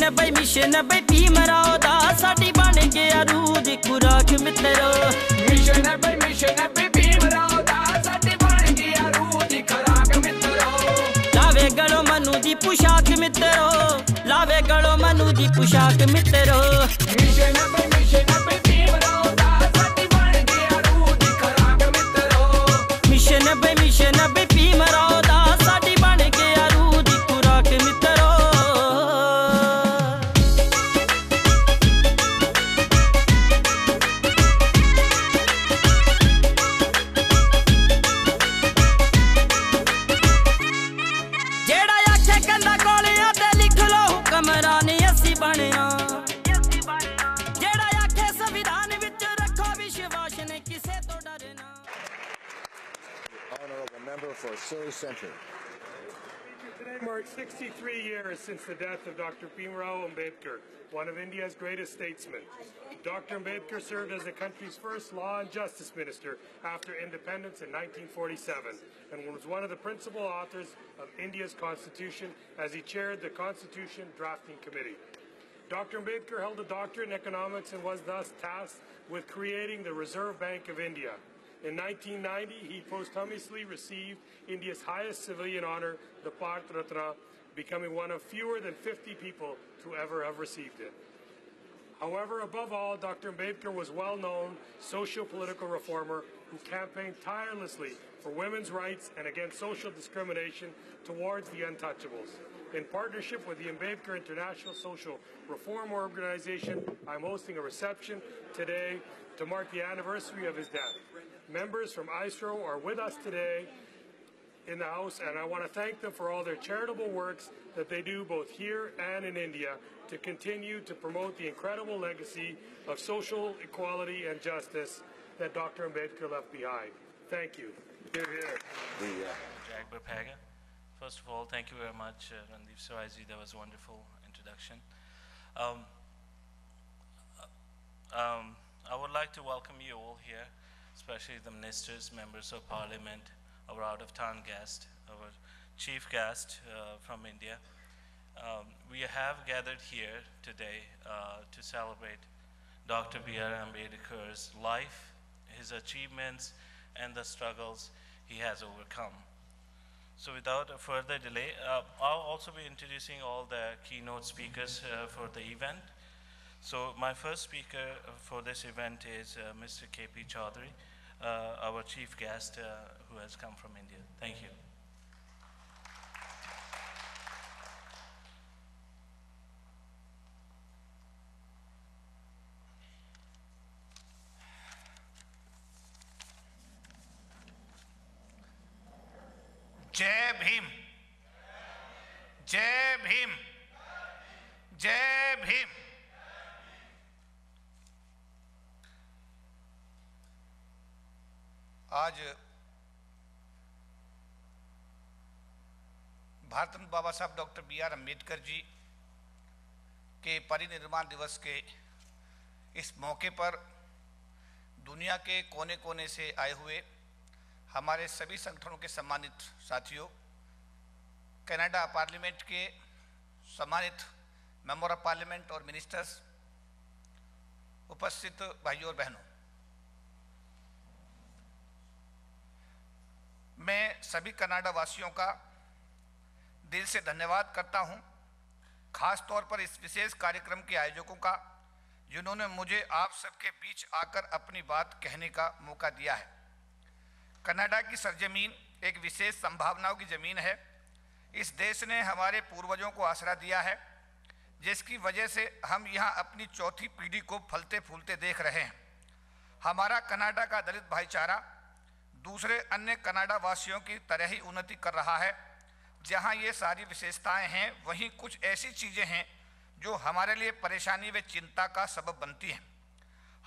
Mission बई भीम राव दा साडी बन गया रूह दी खुराक मित्रो। मिशन बई भीम राव दा साडी बन गया रूह दी खुराक मित्रो। लावे गलो मनु दी पोशाक मित्रो, लावे गलो मनु दी पोशाक मित्रो। मिशन बई भीम राव दा साडी बन गया रूह दी खुराक मित्रो। मिशन बई भीम राव दा साडी बन गया रूह दी खुराक मित्रो। For Surrey Centre. Today marks 63 years since the death of Dr. Bhimrao Ambedkar, one of India's greatest statesmen. Dr. Ambedkar served as the country's first law and justice minister after independence in 1947 and was one of the principal authors of India's constitution as he chaired the Constitution Drafting Committee. Dr. Ambedkar held a doctorate in economics and was thus tasked with creating the Reserve Bank of India. In 1990, he posthumously received India's highest civilian honor, the Bharat Ratna, becoming one of fewer than 50 people to ever have received it. However, above all, Dr. Ambedkar was a well-known socio-political reformer who campaigned tirelessly for women's rights and against social discrimination towards the untouchables. In partnership with the Ambedkar International Social Reform Organization, I'm hosting a reception today to mark the anniversary of his death. Members from AISRO are with us today in the House, and I want to thank them for all their charitable works that they do both here and in India to continue to promote the incredible legacy of social equality and justice that Dr. Ambedkar left behind. Thank you. First of all, thank you very much, Randeep Saraiji. That was a wonderful introduction. I would like to welcome you all here, especially the ministers, members of parliament, our out-of-town guest, our chief guest from India. We have gathered here today to celebrate Dr. B.R. Ambedkar's life, his achievements, and the struggles he has overcome. So without a further delay, I'll also be introducing all the keynote speakers for the event. So my first speaker for this event is Mr. K.P. Chaudhary, our chief guest who has come from India. Thank you. जय भीम, जय भीम, जय भीम। आज भारत रत्न बाबा साहब doctor B.R. Ambedkar ji के परिनिर्वाण दिवस के इस मौके पर दुनिया के कोने कोने से आए हुए हमारे सभी संगठनों के सम्मानित साथियों, कनाडा पार्लियामेंट के सम्मानित मेंबर ऑफ पार्लियामेंट और मिनिस्टर्स, उपस्थित भाइयों और बहनों, मैं सभी कनाडा वासियों का दिल से धन्यवाद करता हूं, खास तौर पर इस विशेष कार्यक्रम के आयोजकों का, जिन्होंने मुझे आप सबके बीच आकर अपनी बात कहने का मौका दिया है। कनाडा की सरजमीन एक विशेष संभावनाओं की ज़मीन है। इस देश ने हमारे पूर्वजों को आसरा दिया है, जिसकी वजह से हम यहाँ अपनी चौथी पीढ़ी को फलते फूलते देख रहे हैं। हमारा कनाडा का दलित भाईचारा दूसरे अन्य कनाडा वासियों की तरह ही उन्नति कर रहा है। जहाँ ये सारी विशेषताएं हैं, वहीं कुछ ऐसी चीज़ें हैं जो हमारे लिए परेशानी व चिंता का सबब बनती हैं।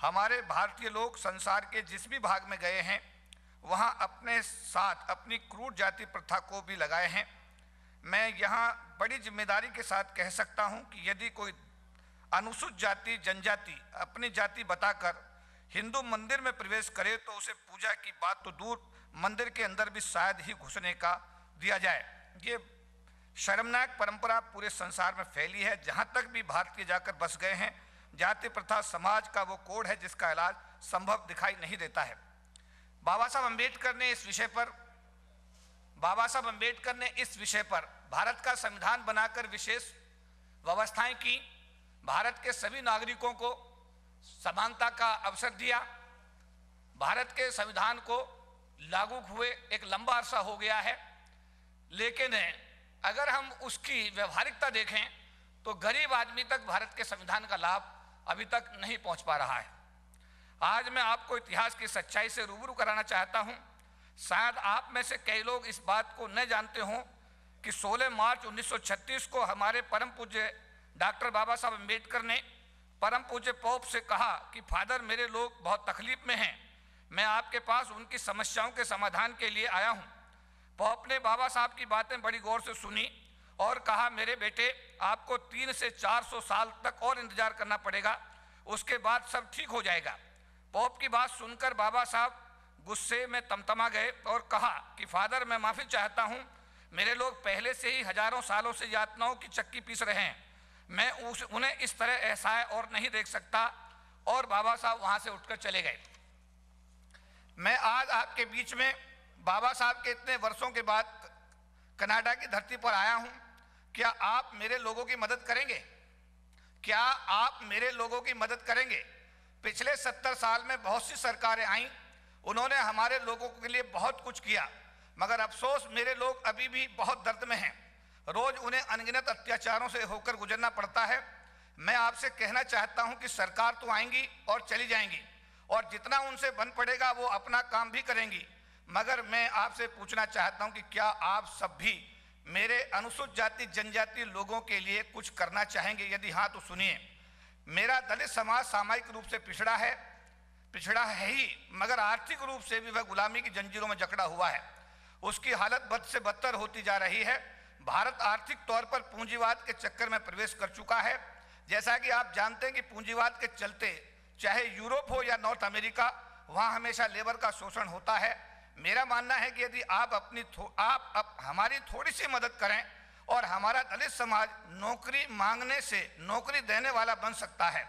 हमारे भारतीय लोग संसार के जिस भी भाग में गए हैं, वहाँ अपने साथ अपनी क्रूर जाति प्रथा को भी लगाए हैं। मैं यहाँ बड़ी जिम्मेदारी के साथ कह सकता हूँ कि यदि कोई अनुसूचित जाति जनजाति अपनी जाति बताकर हिंदू मंदिर में प्रवेश करे तो उसे पूजा की बात तो दूर, मंदिर के अंदर भी शायद ही घुसने का दिया जाए। ये शर्मनाक परंपरा पूरे संसार में फैली है। जहाँ तक भी भारतीय जाकर बस गए हैं, जाति प्रथा समाज का वो कोड है जिसका इलाज संभव दिखाई नहीं देता है। बाबा साहब अम्बेडकर ने इस विषय पर भारत का संविधान बनाकर विशेष व्यवस्थाएं की, भारत के सभी नागरिकों को समानता का अवसर दिया। भारत के संविधान को लागू हुए एक लंबा अरसा हो गया है, लेकिन अगर हम उसकी व्यवहारिकता देखें तो गरीब आदमी तक भारत के संविधान का लाभ अभी तक नहीं पहुंच पा रहा है। आज मैं आपको इतिहास की सच्चाई से रूबरू कराना चाहता हूं। शायद आप में से कई लोग इस बात को न जानते हों कि 16 मार्च 1936 को हमारे परम पूज्य डॉक्टर बाबा साहब अम्बेडकर ने परम पूज्य पोप से कहा कि फादर, मेरे लोग बहुत तकलीफ में हैं, मैं आपके पास उनकी समस्याओं के समाधान के लिए आया हूं। पोप ने बाबा साहब की बातें बड़ी गौर से सुनी और कहा, मेरे बेटे, आपको 300 से 400 साल तक और इंतजार करना पड़ेगा, उसके बाद सब ठीक हो जाएगा। पोप की बात सुनकर बाबा साहब गुस्से में तमतमा गए और कहा कि फादर, मैं माफ़ी चाहता हूं, मेरे लोग पहले से ही हजारों सालों से यातनाओं की चक्की पीस रहे हैं, मैं उन्हें इस तरह असहाय और नहीं देख सकता। और बाबा साहब वहां से उठकर चले गए। मैं आज आपके बीच में बाबा साहब के इतने वर्षों के बाद कनाडा की धरती पर आया हूं। क्या आप मेरे लोगों की मदद करेंगे? क्या आप मेरे लोगों की मदद करेंगे? पिछले 70 साल में बहुत सी सरकारें आईं, उन्होंने हमारे लोगों के लिए बहुत कुछ किया, मगर अफसोस मेरे लोग अभी भी बहुत दर्द में हैं। रोज उन्हें अनगिनत अत्याचारों से होकर गुजरना पड़ता है। मैं आपसे कहना चाहता हूं कि सरकार तो आएंगी और चली जाएंगी और जितना उनसे बन पड़ेगा वो अपना काम भी करेंगी, मगर मैं आपसे पूछना चाहता हूं कि क्या आप सब भी मेरे अनुसूचित जाति जनजाति लोगों के लिए कुछ करना चाहेंगे? यदि हाँ तो सुनिए। मेरा दलित समाज सामाजिक रूप से पिछड़ा है ही, मगर आर्थिक रूप से भी वह गुलामी की जंजीरों में जकड़ा हुआ है। उसकी हालत बद से बदतर होती जा रही है। भारत आर्थिक तौर पर पूंजीवाद के चक्कर में प्रवेश कर चुका है। जैसा कि आप जानते हैं कि पूंजीवाद के चलते चाहे यूरोप हो या नॉर्थ अमेरिका, वहाँ हमेशा लेबर का शोषण होता है। मेरा मानना है कि यदि आप हमारी थोड़ी सी मदद करें और हमारा दलित समाज नौकरी मांगने से नौकरी देने वाला बन सकता है।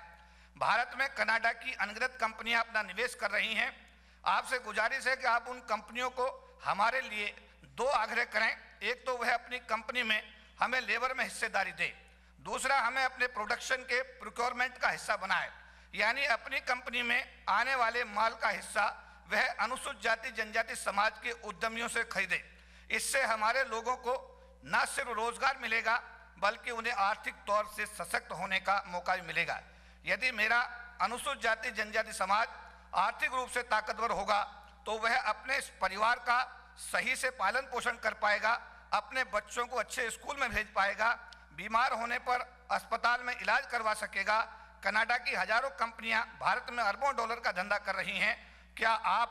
भारत में कनाडा की अनगिनत कंपनियां अपना निवेश कर रही हैं। आपसे गुजारिश है कि आप उन कंपनियों को हमारे लिए 2 आग्रह करें। एक तो वह अपनी कंपनी में हमें लेबर में हिस्सेदारी दे, दूसरा हमें अपने प्रोडक्शन के प्रोक्योरमेंट का हिस्सा बनाए, यानी अपनी कंपनी में आने वाले माल का हिस्सा वह अनुसूचित जाति जनजाति समाज के उद्यमियों से खरीदे। इससे हमारे लोगों को न सिर्फ रोजगार मिलेगा बल्कि उन्हें आर्थिक तौर से सशक्त होने का मौका भी मिलेगा। यदि मेरा अनुसूचित जाति जनजाति समाज आर्थिक रूप से ताकतवर होगा तो वह अपने परिवार का सही से पालन पोषण कर पाएगा, अपने बच्चों को अच्छे स्कूल में भेज पाएगा, बीमार होने पर अस्पताल में इलाज करवा सकेगा। कनाडा की हजारों कंपनियां भारत में अरबों डॉलर का धंधा कर रही हैं। क्या आप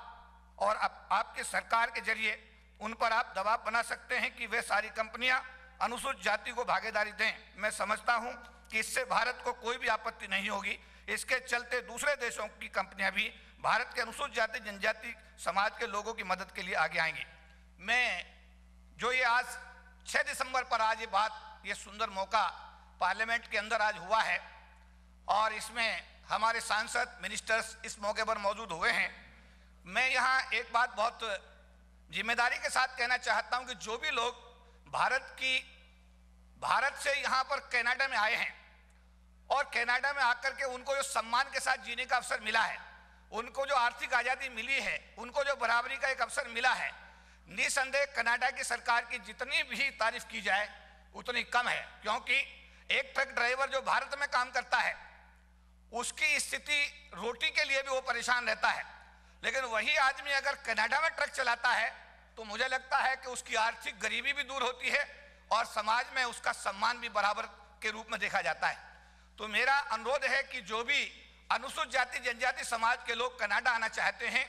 और आपकी सरकार के जरिए उन पर आप दबाव बना सकते हैं कि वे सारी कंपनियां अनुसूचित जाति को भागीदारी दें? मैं समझता हूं कि इससे भारत को कोई भी आपत्ति नहीं होगी। इसके चलते दूसरे देशों की कंपनियां भी भारत के अनुसूचित जाति जनजाति समाज के लोगों की मदद के लिए आगे आएंगी। मैं जो ये आज 6 दिसंबर पर आज ये सुंदर मौका पार्लियामेंट के अंदर आज हुआ है और इसमें हमारे सांसद मिनिस्टर्स इस मौके पर मौजूद हुए हैं। मैं यहाँ एक बात बहुत जिम्मेदारी के साथ कहना चाहता हूँ कि जो भी लोग भारत से यहाँ पर कनाडा में आए हैं और कनाडा में आकर के उनको जो सम्मान के साथ जीने का अवसर मिला है, उनको जो आर्थिक आज़ादी मिली है, उनको जो बराबरी का एक अवसर मिला है, निसंदेह कनाडा की सरकार की जितनी भी तारीफ की जाए उतनी कम है। क्योंकि एक ट्रक ड्राइवर जो भारत में काम करता है उसकी स्थिति रोटी के लिए भी वो परेशान रहता है, लेकिन वही आदमी अगर कनाडा में ट्रक चलाता है तो मुझे लगता है कि उसकी आर्थिक गरीबी भी दूर होती है और समाज में उसका सम्मान भी बराबर के रूप में देखा जाता है। तो मेरा अनुरोध है कि जो भी अनुसूचित जाति जनजाति समाज के लोग कनाडा आना चाहते हैं,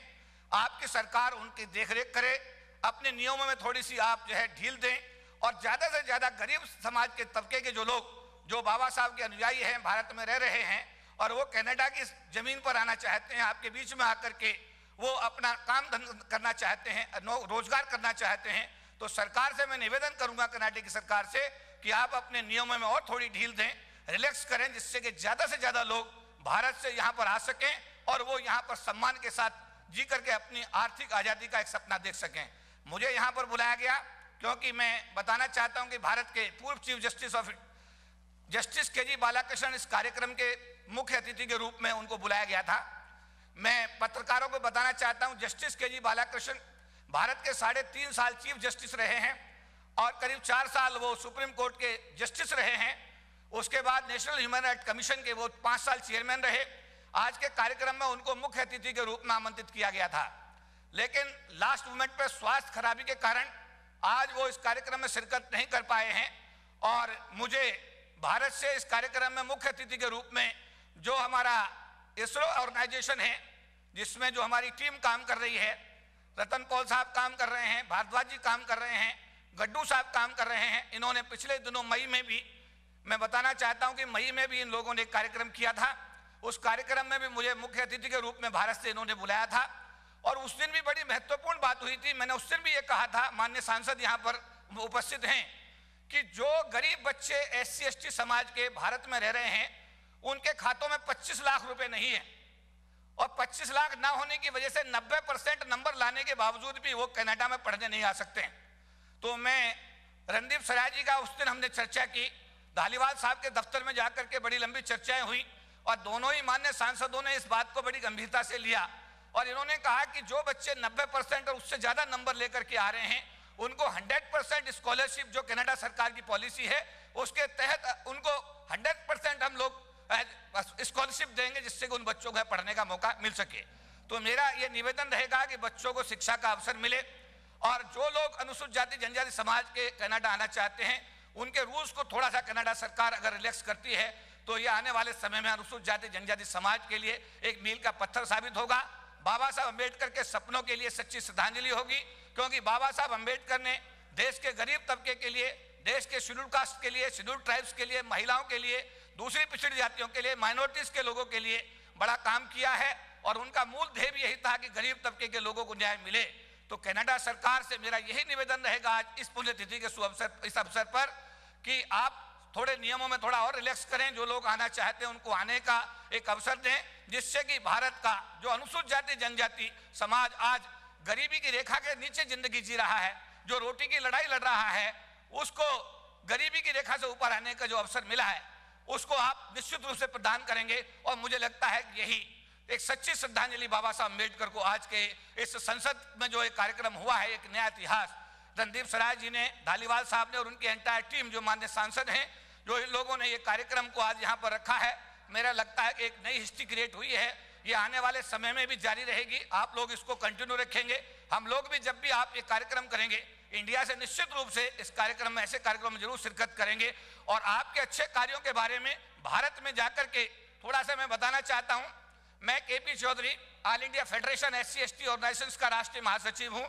आपकी सरकार उनकी देखरेख करे, अपने नियमों में थोड़ी सी आप ढील दें और ज़्यादा से ज़्यादा गरीब समाज के तबके के जो लोग जो बाबा साहब के अनुयायी हैं, भारत में रह रहे हैं और वो कनाडा की ज़मीन पर आना चाहते हैं, आपके बीच में आकर के वो अपना काम करना चाहते हैं, रोजगार करना चाहते हैं, तो सरकार से मैं निवेदन करूंगा, कर्नाटक की सरकार से, कि आप अपने नियमों में और थोड़ी ढील दें, रिलैक्स करें, जिससे कि ज़्यादा से ज़्यादा लोग भारत से यहाँ पर आ सकें और वो यहाँ पर सम्मान के साथ जी करके अपनी आर्थिक आज़ादी का एक सपना देख सकें। मुझे यहाँ पर बुलाया गया क्योंकि मैं बताना चाहता हूँ कि भारत के पूर्व चीफ जस्टिस के जी बालाकृष्णन इस कार्यक्रम के मुख्य अतिथि के रूप में उनको बुलाया गया था। मैं पत्रकारों को बताना चाहता हूँ, जस्टिस के जी बालाकृष्णन भारत के 3.5 साल चीफ जस्टिस रहे हैं और करीब 4 साल वो सुप्रीम कोर्ट के जस्टिस रहे हैं। उसके बाद नेशनल ह्यूमन राइट कमीशन के वो 5 साल चेयरमैन रहे। आज के कार्यक्रम में उनको मुख्य अतिथि के रूप में आमंत्रित किया गया था, लेकिन लास्ट मोमेंट पर स्वास्थ्य खराबी के कारण आज वो इस कार्यक्रम में शिरकत नहीं कर पाए हैं। और मुझे भारत से इस कार्यक्रम में मुख्य अतिथि के रूप में जो हमारा इसरो ऑर्गेनाइजेशन है, जिसमें जो हमारी टीम काम कर रही है, रतन पॉल साहब काम कर रहे हैं, भारद्वाज जी काम कर रहे हैं, गड्डू साहब काम कर रहे हैं। इन्होंने पिछले दिनों मई में भी, मैं बताना चाहता हूं कि मई में भी इन लोगों ने एक कार्यक्रम किया था। उस कार्यक्रम में भी मुझे मुख्य अतिथि के रूप में भारत से इन्होंने बुलाया था और उस दिन भी बड़ी महत्वपूर्ण बात हुई थी। मैंने उस दिन भी ये कहा था, माननीय सांसद यहाँ पर उपस्थित हैं, कि जो गरीब बच्चे SC ST समाज के भारत में रह रहे हैं, उनके खातों में 25 लाख रुपए नहीं है और 25 लाख ना होने की वजह से 90% नंबर लाने के बावजूद भी वो कनाडा में पढ़ने नहीं आ सकते हैं। तो मैं रणदीप सराय जी का, उस दिन हमने चर्चा की, धालीवाल साहब के दफ्तर में जाकर के बड़ी लंबी चर्चाएं हुई और दोनों ही माननीय सांसदों ने इस बात को बड़ी गंभीरता से लिया और इन्होंने कहा कि जो बच्चे 90% और उससे ज्यादा नंबर लेकर के आ रहे हैं, उनको 100% स्कॉलरशिप, जो कनाडा सरकार की पॉलिसी है, उसके तहत उनको 100% हम लोग स्कॉलरशिप देंगे, जिससे कि उन बच्चों को पढ़ने का मौका मिल सके। तो मेरा ये निवेदन रहेगा कि बच्चों को शिक्षा का अवसर मिले और जो लोग अनुसूचित जाति जनजाति समाज के कनाडा आना चाहते हैं, उनके रूल्स को थोड़ा सा कनाडा सरकार अगर रिलैक्स करती है तो ये आने वाले समय में अनुसूचित जाति जनजाति समाज के लिए एक मील का पत्थर साबित होगा। बाबा साहब अम्बेडकर के सपनों के लिए सच्ची श्रद्धांजलि होगी, क्योंकि बाबा साहब अम्बेडकर ने देश के गरीब तबके के लिए, देश के शेड्यूल कास्ट के लिए, शेड्यूल ट्राइब्स के लिए, महिलाओं के लिए, दूसरी पिछड़ी जातियों के लिए, माइनॉरिटीज के लोगों के लिए बड़ा काम किया है और उनका मूल ध्येय भी यही था कि गरीब तबके के लोगों को न्याय मिले। तो कनाडा सरकार से मेरा यही निवेदन रहेगा आज इस पुण्यतिथि के इस अवसर पर कि आप थोड़े नियमों में थोड़ा और रिलैक्स करें, जो लोग आना चाहते हैं उनको आने का एक अवसर दें, जिससे कि भारत का जो अनुसूचित जाति जनजाति समाज आज गरीबी की रेखा के नीचे जिंदगी जी रहा है, जो रोटी की लड़ाई लड़ रहा है, उसको गरीबी की रेखा से ऊपर आने का जो अवसर मिला है, उसको आप निश्चित रूप से प्रदान करेंगे। और मुझे लगता है कि यही एक सच्ची श्रद्धांजलि बाबा साहब अम्बेडकर को आज के इस संसद में जो एक कार्यक्रम हुआ है, एक नया इतिहास रणदीप सराय जी ने, धालीवाल साहब ने और उनकी एंटायर टीम जो माननीय सांसद हैं, जो इन लोगों ने ये कार्यक्रम को आज यहाँ पर रखा है, मेरा लगता है कि एक नई हिस्ट्री क्रिएट हुई है। ये आने वाले समय में भी जारी रहेगी, आप लोग इसको कंटिन्यू रखेंगे। हम लोग भी जब भी आप ये कार्यक्रम करेंगे, इंडिया से निश्चित रूप से इस कार्यक्रम में, ऐसे कार्यक्रम में जरूर शिरकत करेंगे और आपके अच्छे कार्यों के बारे में भारत में जाकर के थोड़ा सा मैं बताना चाहता हूँ। मैं KP Chaudhary, all India federation SC ST organisations का राष्ट्रीय महासचिव हूँ।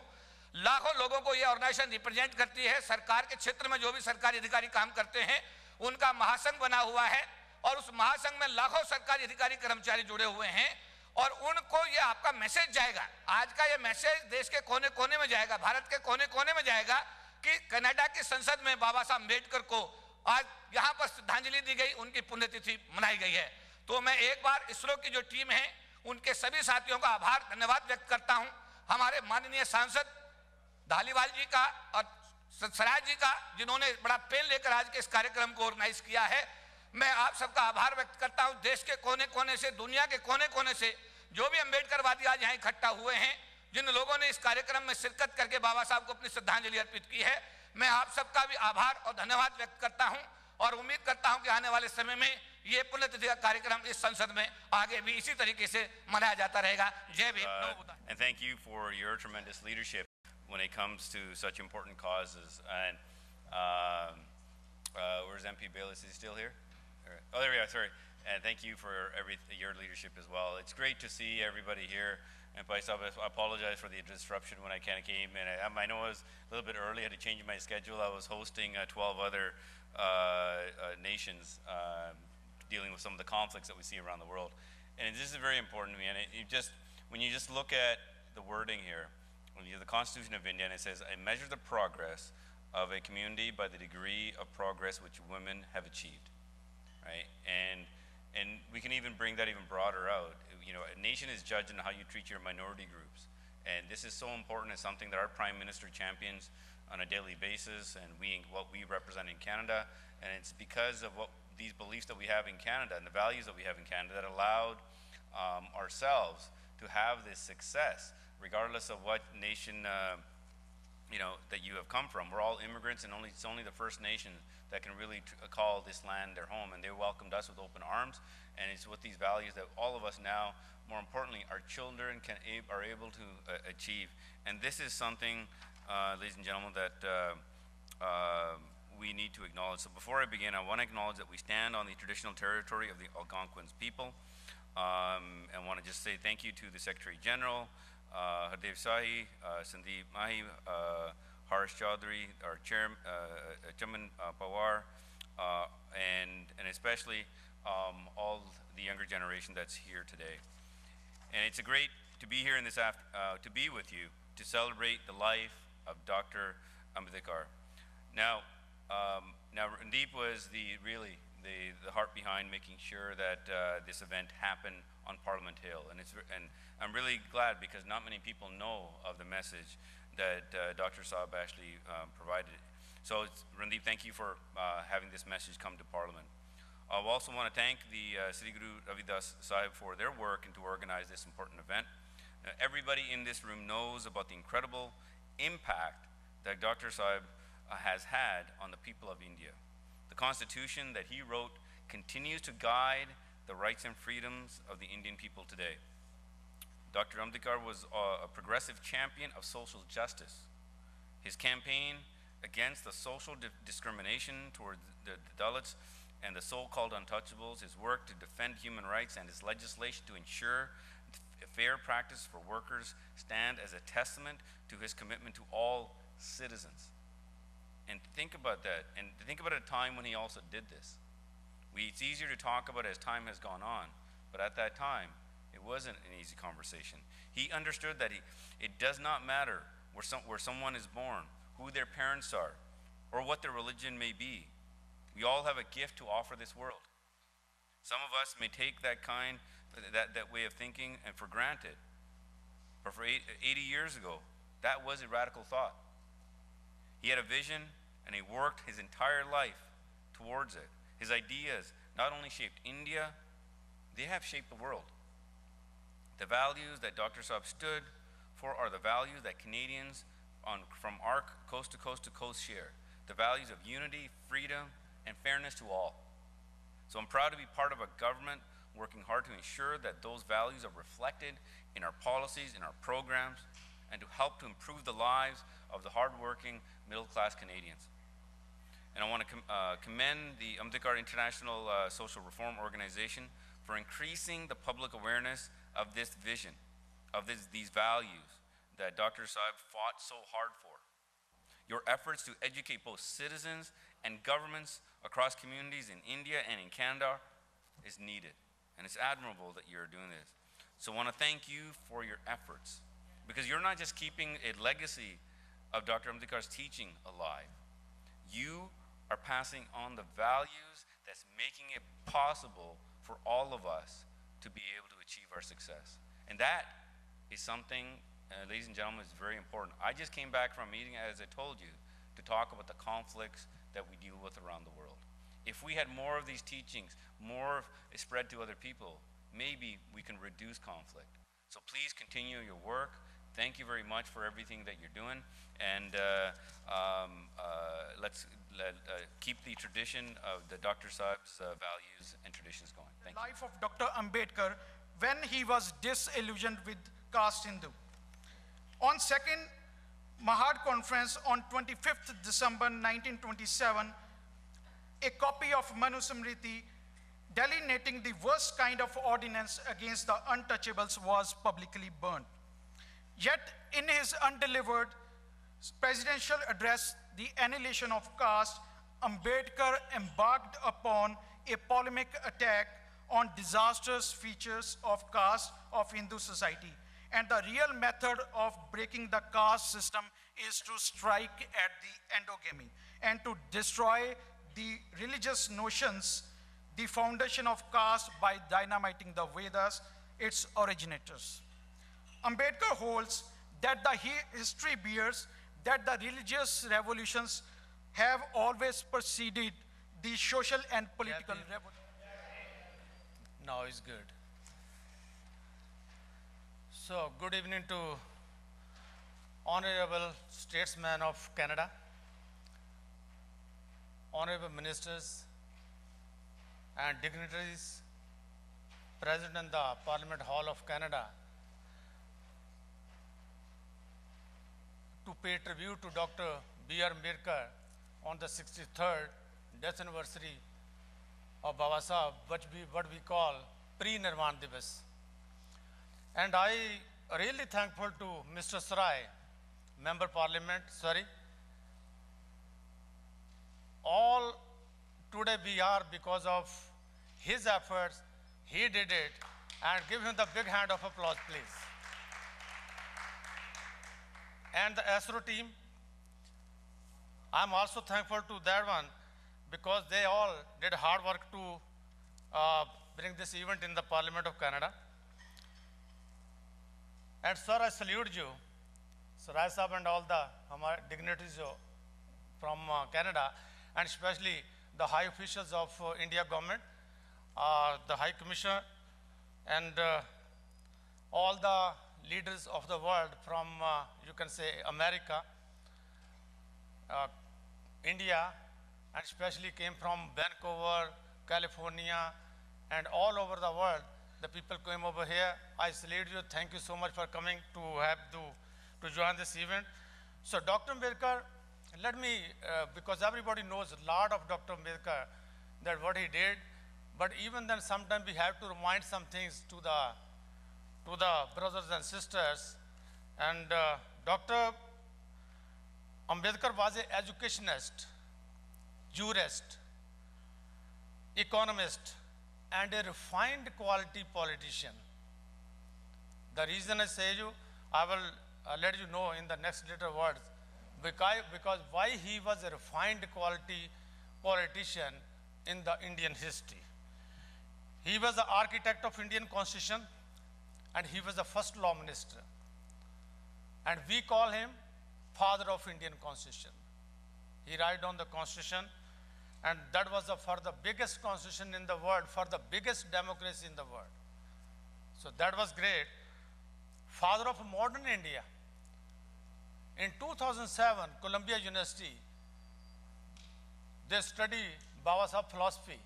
लाखों लोगों को यह ऑर्गेनाइजेशन रिप्रेजेंट करती है। सरकार के क्षेत्र में जो भी सरकारी अधिकारी काम करते हैं, उनका महासंघ बना हुआ है और उस महासंघ में लाखों सरकारी अधिकारी कर्मचारी जुड़े हुए हैं और उनको ये आपका मैसेज जाएगा, आज का ये मैसेज देश के कोने कोने में जाएगा, भारत के कोने कोने में जाएगा कि कनाडा की संसद में बाबा साहब अम्बेडकर को आज यहाँ पर श्रद्धांजलि दी गई, उनकी पुण्यतिथि मनाई गई है। तो मैं एक बार इसरो की जो टीम है, उनके सभी साथियों का आभार धन्यवाद व्यक्त करता हूँ। हमारे माननीय सांसद धालीवाल जी का और सराय जी का, जिन्होंने बड़ा पेन लेकर आज के इस कार्यक्रम को ऑर्गेनाइज किया है, मैं आप सबका आभार व्यक्त करता हूं। देश के कोने कोने से, दुनिया के कोने कोने से जो भी अम्बेडकरवादी आज यहाँ इकट्ठा हुए हैं, जिन लोगों ने इस कार्यक्रम में शिरकत करके बाबा साहब को अपनी श्रद्धांजलि अर्पित की है, मैं आप सबका भी आभार और धन्यवाद व्यक्त करता हूं और उम्मीद करता हूं कि आने वाले समय में ये पुण्यतिथि का कार्यक्रम इस संसद में आगे भी इसी तरीके से मनाया जाता रहेगा। जय Bhim. And thank you for your tremendous leadership when it comes to such important causes. And where's MP Bayless? Is he still here? Oh, there we are. Sorry. And thank you for your leadership as well. It's great to see everybody here. And I apologize for the disruption when I kind of came in. I know it was a little bit early. I had to change my schedule. I was hosting 12 other nations dealing with some of the conflicts that we see around the world. And this is very important to me. And when you just look at the wording here, the Constitution of India, and it says, "I measure the progress of a community by the degree of progress which women have achieved," right? And we can even bring that even broader out. You know, a nation is judged on how you treat your minority groups, and this is so important. It's something that our Prime Minister champions on a daily basis, and what we represent in Canada, and it's because of these beliefs that we have in Canada and the values that we have in Canada that allowed ourselves to have this success, regardless of what nation you know, that you have come from. We're all immigrants, and it's only the First Nation that can really call this land their home, and they welcomed us with open arms. And it's with these values that all of us now, more importantly, our children are able to achieve. And this is something, ladies and gentlemen, that we need to acknowledge. So before I begin, I want to acknowledge that we stand on the traditional territory of the Algonquins people, and want to just say thank you to the Secretary General, Hardev Sahi, Sandeep Mahi, Harsh Chaudhary, our Chairman Pawar, and especially all the younger generation that's here today. And it's great to be here in this to be with you to celebrate the life of Dr. Ambedkar. Now, Randeep was really the heart behind making sure that this event happened on Parliament Hill, and I'm really glad because not many people know of the message that Dr. Saab actually provided. So Randeep, thank you for having this message come to Parliament. I also want to thank the Sri Guru Ravidas Sahib for their work and to organize this important event. Everybody in this room knows about the incredible impact that Dr. Sahib has had on the people of India. The Constitution that he wrote continues to guide the rights and freedoms of the Indian people today. Dr. Ambedkar was a progressive champion of social justice. His campaign against the social discrimination toward the Dalits and the so-called untouchables, his work to defend human rights, and his legislation to ensure fair practice for workers stand as a testament to his commitment to all citizens. And think about that, and think about a time when he also did this. It's easier to talk about as time has gone on, but at that time, it wasn't an easy conversation. He understood that it does not matter where someone is born, who their parents are, or what their religion may be. We all have a gift to offer this world. Some of us may take that way of thinking and for granted. But for 80 years ago, that was a radical thought. He had a vision, and he worked his entire life towards it. His ideas not only shaped India, they have shaped the world. The values that Dr. Saab stood for are the values that Canadians from our coast to coast share. The values of unity, freedom, and fairness to all. So I'm proud to be part of a government working hard to ensure that those values are reflected in our policies, in our programs, and to help to improve the lives of the hardworking middle-class Canadians. And I want to commend the Ambedkar International Social Reform Organization for increasing the public awareness of this vision, of these values that Dr. Saab fought so hard for. Your efforts to educate both citizens and governments across communities in India and in Canada is needed. And it's admirable that you're doing this. So I want to thank you for your efforts, because you're not just keeping a legacy of Dr. Ambedkar's teaching alive. You are passing on the values that's making it possible for all of us to be able to achieve our success. And that is something, ladies and gentlemen, is very important. I just came back from a meeting, as I told you, to talk about the conflicts that we deal with around the world. If we had more of these teachings, more spread to other people, maybe we can reduce conflict. So please continue your work. Thank you very much for everything that you're doing, and let's keep the tradition of the Dr. Saab's values and traditions going. Thank you. Life of Dr. Ambedkar when he was disillusioned with caste Hindu. On second Mahad Conference on 25th December 1927, a copy of Manusmriti delineating the worst kind of ordinance against the untouchables was publicly burned. Yet in his undelivered presidential address, The Annihilation of Caste, Ambedkar embarked upon a polemic attack on disastrous features of caste of Hindu society. And the real method of breaking the caste system is to strike at the endogamy and to destroy the religious notions, the foundation of caste, by dynamiting the Vedas, its originators. Ambedkar holds that the history bears that the religious revolutions have always preceded the social and political revolution. Now is good. So, good evening to honorable statesmen of Canada, honorable ministers and dignitaries present in the Parliament Hall of Canada, to pay tribute to Dr. B.R. Ambedkar on the 63rd death anniversary of Baba Sahib, what we call pre-Nirwan Divas. And I really thankful to Mr. Sarai, Member Parliament, all today we are because of his efforts, he did it, and give him the big hand of applause, please. And the AISRO team, I'm also thankful to that one because they all did hard work to bring this event in the Parliament of Canada. And sir, I salute you, Sarai Sahib and all the dignitaries from Canada, and especially the high officials of India government, the High Commissioner, and all the leaders of the world from, you can say, America, India, and especially came from Vancouver, California, and all over the world. The people came over here. I salute you. Thank you so much for coming to join this event. So Dr. Ambedkar, let me, because everybody knows a lot of Dr. Ambedkar, that what he did, but even then sometimes we have to remind some things to the brothers and sisters. And Dr. Ambedkar was an educationist, jurist, economist, and a refined quality politician. The reason I say you, I will let you know in the next little words, because why he was a refined quality politician in the Indian history. He was the architect of Indian Constitution, and he was the first law minister. And we call him father of Indian Constitution. He wrote on the Constitution, and that was for the biggest constitution in the world, for the biggest democracy in the world. So that was great. Father of modern India. In 2007, Columbia University, they study Baba Sahib philosophy,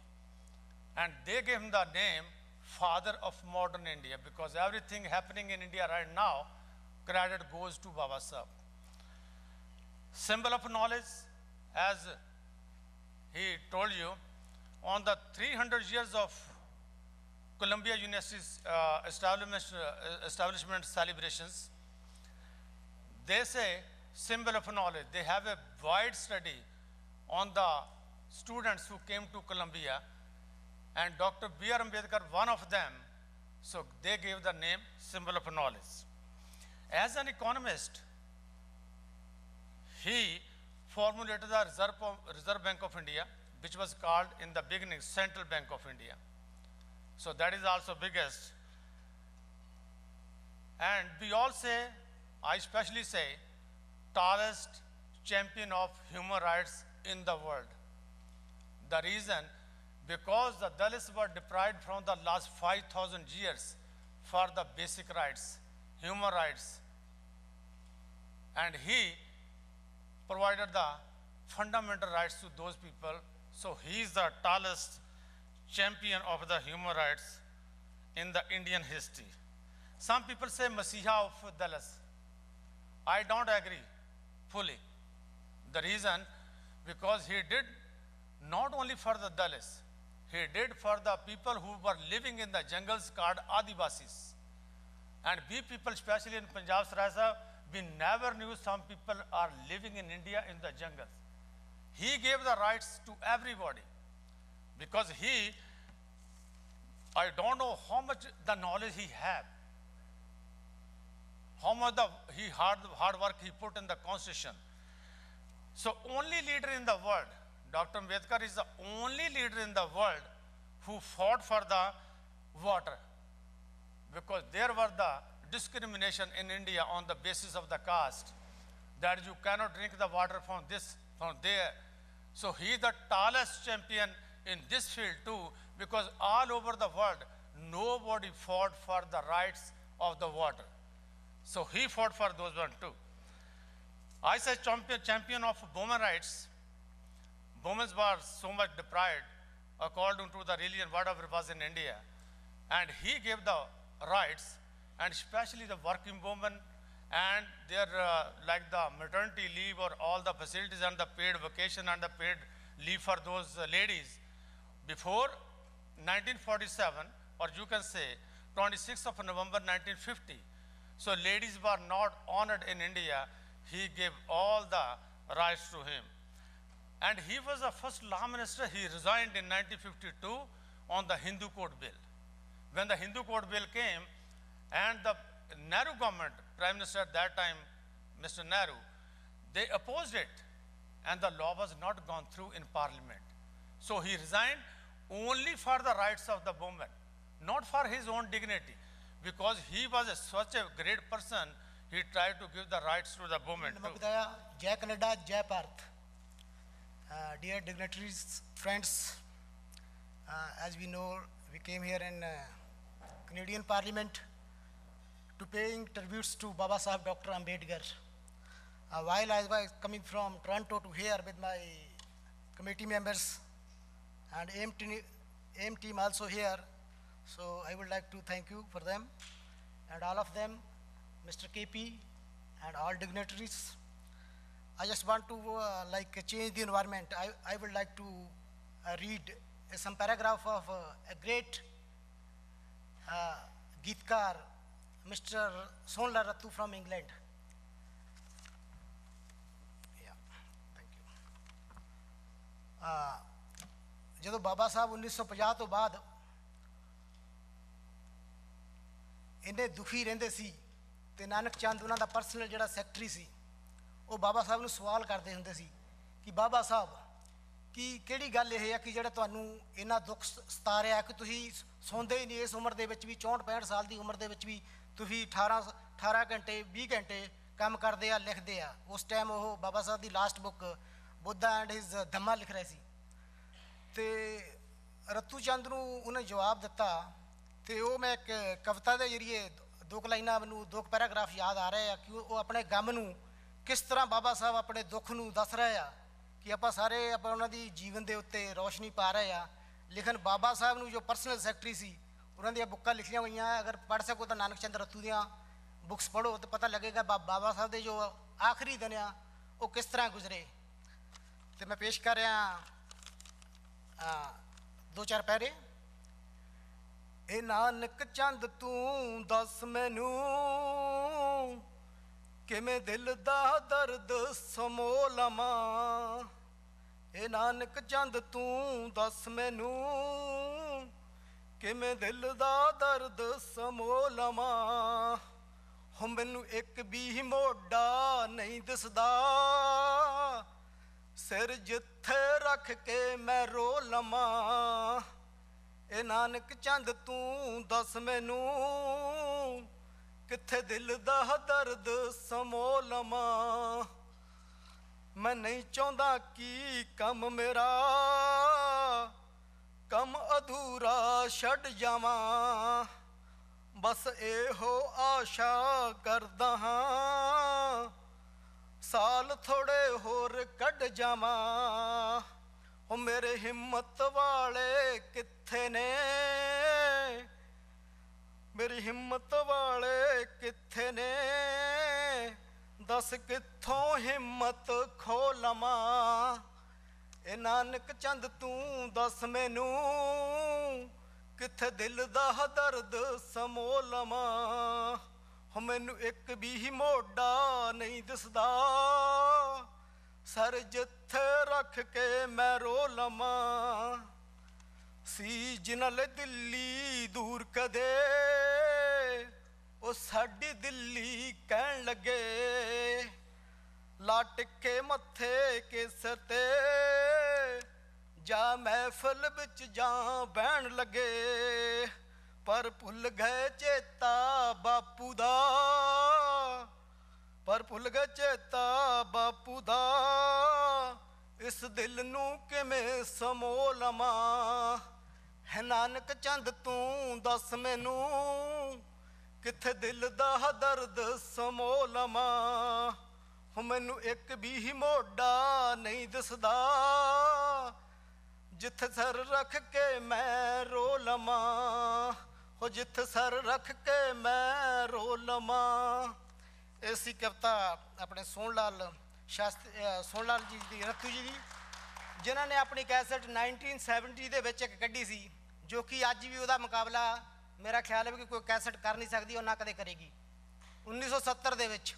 and they gave him the name Father of Modern India, because everything happening in India right now, credit goes to Baba Sahib. Symbol of knowledge, as he told you, on the 300 years of Columbia University's establishment celebrations, they say symbol of knowledge. They have a wide study on the students who came to Columbia, and Dr. B.R. Ambedkar, one of them, so they gave the name symbol of knowledge. As an economist, he formulated the Reserve Bank of India, which was called in the beginning Central Bank of India. So that is also biggest. And we all say, I especially say, tallest champion of human rights in the world. The reason, because the Dalits were deprived from the last 5,000 years for the basic rights, human rights. And he provided the fundamental rights to those people. So he is the tallest champion of the human rights in the Indian history. Some people say Masiha of Dalits. I don't agree fully. The reason, because he did not only for the Dalits, he did for the people who were living in the jungles called Adivasis. And we people, especially in Punjab, Sarai, we never knew some people are living in India in the jungles. He gave the rights to everybody, because I don't know how much the knowledge he had. how much hard work he put in the constitution. So only leader in the world, Dr. Ambedkar is the only leader in the world who fought for the water, because there were the discrimination in India on the basis of the caste, that you cannot drink the water from there. So he is the tallest champion in this field too, because all over the world, nobody fought for the rights of the water. So he fought for those one too. I say champion of women rights. Women were so much deprived according to the religion, whatever was in India. And he gave the rights, and especially the working women, and their like the maternity leave or all the facilities and the paid vacation and the paid leave for those ladies. Before 1947, or you can say 26th of November 1950, so ladies were not honored in India. He gave all the rights to him. And he was the first law minister. He resigned in 1952 on the Hindu Code Bill. When the Hindu Code Bill came, and the Nehru government, Prime Minister at that time, Mr. Nehru, they opposed it, and the law was not gone through in Parliament. So he resigned only for the rights of the women, not for his own dignity, because he was such a great person. He tried to give the rights to the women too. Jai Canada, Jai Bharat. Dear dignitaries, friends, as we know, we came here in Canadian Parliament to paying tributes to Baba Sahib Dr. Ambedkar. While I was coming from Toronto to here with my committee members and AIM team also here, so I would like to thank you for them and all of them, Mr. KP and all dignitaries. I just want to change the environment. I would like to read some paragraph of a great Geetkar, Mr. Sonla Rattu from England. Yeah, thank you. ਜਦੋਂ ਬਾਬਾ ਸਾਹਿਬ 1950 ਤੋਂ ਬਾਅਦ ਇੰਨੇ ਦੁਖੀ ਰਹਿੰਦੇ ਸੀ, ਤੇ ਨਾਨਕ ਚੰਦ ਉਹਨਾਂ ਦਾ personal ਜਿਹੜਾ secretary ਸੀ, ਉਹ ਬਾਬਾ ਸਾਹਿਬ ਨੂੰ ਸਵਾਲ ਕਰਦੇ ਹੁੰਦੇ ਸੀ ਕਿ ਬਾਬਾ ਸਾਹਿਬ ਕਿ ਕਿਹੜੀ ਗੱਲ ਇਹ ਹੈ ਕਿ ਜਿਹੜਾ ਤੁਹਾਨੂੰ ਇੰਨਾ ਦੁੱਖ ਸਤਾ ਰਿਹਾ ਕਿ ਤੁਸੀਂ ਸੌਂਦੇ ਹੀ ਨਹੀਂ ਇਸ ਉਮਰ ਦੇ ਵਿੱਚ ਵੀ, 64-65 ਸਾਲ ਦੀ ਉਮਰ ਦੇ ਵਿੱਚ ਵੀ ਤੁਸੀਂ 18 ਘੰਟੇ 20 ਘੰਟੇ ਕੰਮ ਕਰਦੇ ਆ, ਲਿਖਦੇ ਆ। ਉਸ ਟਾਈਮ ਉਹ ਬਾਬਾ ਸਾਹਿਬ ਦੀ last book Buddha and his Dhamma ਲਿਖ ਰਹੇ ਸੀ, ਤੇ ਰਤੂ ਚੰਦ ਨੂੰ ਉਹਨੇ ਜਵਾਬ ਦਿੱਤਾ, ਤੇ ਉਹ ਮੈਂ ਇੱਕ ਕਵਿਤਾ ਦੇ ਜ਼ਰੀਏ ਦੋ ਕੁ ਲਾਈਨਾਂ ਮੈਨੂੰ ਦੋ ਪੈਰਾਗ੍ਰਾਫ ਯਾਦ ਆ ਰਹੇ ਆ ਕਿ ਉਹ ਆਪਣੇ ਗਮ ਨੂੰ ਕਿਸ ਤਰ੍ਹਾਂ ਬਾਬਾ ਸਾਹਿਬ ਆਪਣੇ ਦੁੱਖ ਨੂੰ ਦੱਸ ਰਹੇ ਆ, ਕਿ ਆਪਾਂ ਸਾਰੇ ਆਪਾਂ ਉਹਨਾਂ ਦੀ ਜੀਵਨ ਦੇ ਉੱਤੇ ਰੌਸ਼ਨੀ ਪਾ ਰਹੇ ਆ। ਲੇਕਿਨ ਬਾਬਾ ਸਾਹਿਬ ਨੂੰ ਜੋ ਪਰਸਨਲ ਸੈਕਟਰੀ ਸੀ, ਉਹਨਾਂ ਦੀਆਂ ਬੁੱਕਾਂ ਲਿਖੀਆਂ ਹੋਈਆਂ, ਅਗਰ ਪੜ੍ਹ ਸਕੋ ਤਾਂ ਨਾਨਕ ਚੰਦ ਰਤੂ ਦੀਆਂ ਬੁੱਕਸ ਪੜ੍ਹੋ ਤਾਂ ਪਤਾ ਲੱਗੇਗਾ ਬਾਬਾ ਸਾਹਿਬ ਦੇ ਜੋ ਆਖਰੀ ਦਿਨ ਆ ਉਹ ਕਿਸ ਤਰ੍ਹਾਂ ਗੁਜ਼ਰੇ। ਤੇ ਮੈਂ ਪੇਸ਼ ਕਰ ਰਿਹਾ ਦੋ ਚਾਰ ਪੈਰੇ। ਇਹ ਨਾਨਕ ਚੰਦ ਤੂੰ ਦੱਸ ਮੈਨੂੰ ਕਿਵੇਂ ਦਿਲ ਦਾ ਦਰਦ ਸਮੋ ਲਵਾਂ। ਇਹ ਨਾਨਕ ਚੰਦ ਤੂੰ ਦੱਸ ਮੈਨੂੰ ਕਿਵੇਂ ਦਿਲ ਦਾ ਦਰਦ ਸਮੋ ਲਵਾਂ। ਹੋ ਮੈਨੂੰ ਇੱਕ ਵੀ ਮੋਢਾ ਨਹੀਂ ਦਿਸਦਾ, ਸਿਰ ਜਿੱਥੇ ਰੱਖ ਕੇ ਮੈਂ ਰੋ ਲਵਾਂ। ਇਹ ਨਾਨਕ ਚੰਦ ਤੂੰ ਦੱਸ ਮੈਨੂੰ ਕਿੱਥੇ ਦਿਲ ਦਾ ਦਰਦ ਸਮੋ ਲਵਾਂ। ਮੈਂ ਨਹੀਂ ਚਾਹੁੰਦਾ ਕਿ ਕੰਮ ਮੇਰਾ ਕੰਮ ਅਧੂਰਾ ਛੱਡ ਜਾਵਾਂ, ਬਸ ਇਹੋ ਆਸ਼ਾ ਕਰਦਾ ਹਾਂ ਸਾਲ ਥੋੜੇ ਹੋਰ ਕੱਢ ਜਾਵਾਂ। ਉਹ ਮੇਰੇ ਹਿੰਮਤ ਵਾਲੇ ਕਿੱਥੇ ਨੇ, ਮੇਰੀ ਹਿੰਮਤ ਵਾਲੇ ਕਿੱਥੇ ਨੇ, ਦੱਸ ਕਿੱਥੋਂ ਹਿੰਮਤ ਖੋ ਲਵਾਂ। ਇਹ ਨਾਨਕ ਚੰਦ ਤੂੰ ਦੱਸ ਮੈਨੂੰ ਕਿੱਥੇ ਦਿਲ ਦਾ ਦਰਦ ਸਮੋ ਲਵਾਂ। ਹੋ ਮੈਨੂੰ ਇੱਕ ਵੀ ਮੋਢਾ ਨਹੀਂ ਦਿਸਦਾ, ਸਰ ਜਿੱਥੇ ਰੱਖ ਕੇ ਮੈਂ ਰੋ ਲਵਾਂ। ਸੀ ਜਿਨ੍ਹਾਂ ਲਈ ਦਿੱਲੀ ਦੂਰ ਕਦੇ ਉਹ ਸਾਡੀ ਦਿੱਲੀ ਕਹਿਣ ਲੱਗੇ ਲਾ ਟਿੱਕੇ ਮੱਥੇ ਕੇਸਰ ਤੇ ਜਾ ਮਹਿਫਲ ਵਿੱਚ ਜਾਂ ਬਹਿਣ ਲੱਗੇ ਪਰ ਭੁੱਲ ਗਏ ਚੇਤਾ ਬਾਪੂ ਦਾ ਪਰ ਭੁੱਲ ਗਏ ਚੇਤਾ ਬਾਪੂ ਦਾ ਇਸ ਦਿਲ ਨੂੰ ਕਿਵੇਂ ਸਮੋ ਲਵਾਂ ਹੈ ਨਾਨਕ ਚੰਦ ਤੂੰ ਦੱਸ ਮੈਨੂੰ ਕਿੱਥੇ ਦਿਲ ਦਾ ਦਰਦ ਸਮੋ ਲਵਾਂ ਹੋ ਮੈਨੂੰ ਇੱਕ ਵੀ ਮੋਢਾ ਨਹੀਂ ਦਿਸਦਾ ਜਿੱਥੇ ਸਰ ਰੱਖ ਕੇ ਮੈਂ ਰੋ ਲਵਾਂ ਹੋ ਜਿੱਥੇ ਸਰ ਰੱਖ ਕੇ ਮੈਂ ਰੋ ਲਵਾਂ। ਐਸੀ ਕਵਿਤਾ ਆਪਣੇ ਸੋਹਣ ਲਾਲ ਜੀ ਦੀ ਰੱਤੂ ਜੀ ਦੀ ਜਿਨ੍ਹਾਂ ਨੇ ਆਪਣੀ ਕੈਸਟ 1970 ਦੇ ਵਿੱਚ ਇੱਕ ਕੱਢੀ ਸੀ ਜੋ ਕਿ ਅੱਜ ਵੀ ਉਹਦਾ ਮੁਕਾਬਲਾ ਮੇਰਾ ਖਿਆਲ ਹੈ ਕਿ ਕੋਈ ਕੈਸਟ ਕਰ ਨਹੀਂ ਸਕਦੀ ਉਹ ਨਾ ਕਦੇ ਕਰੇਗੀ। 1970 ਦੇ ਵਿੱਚ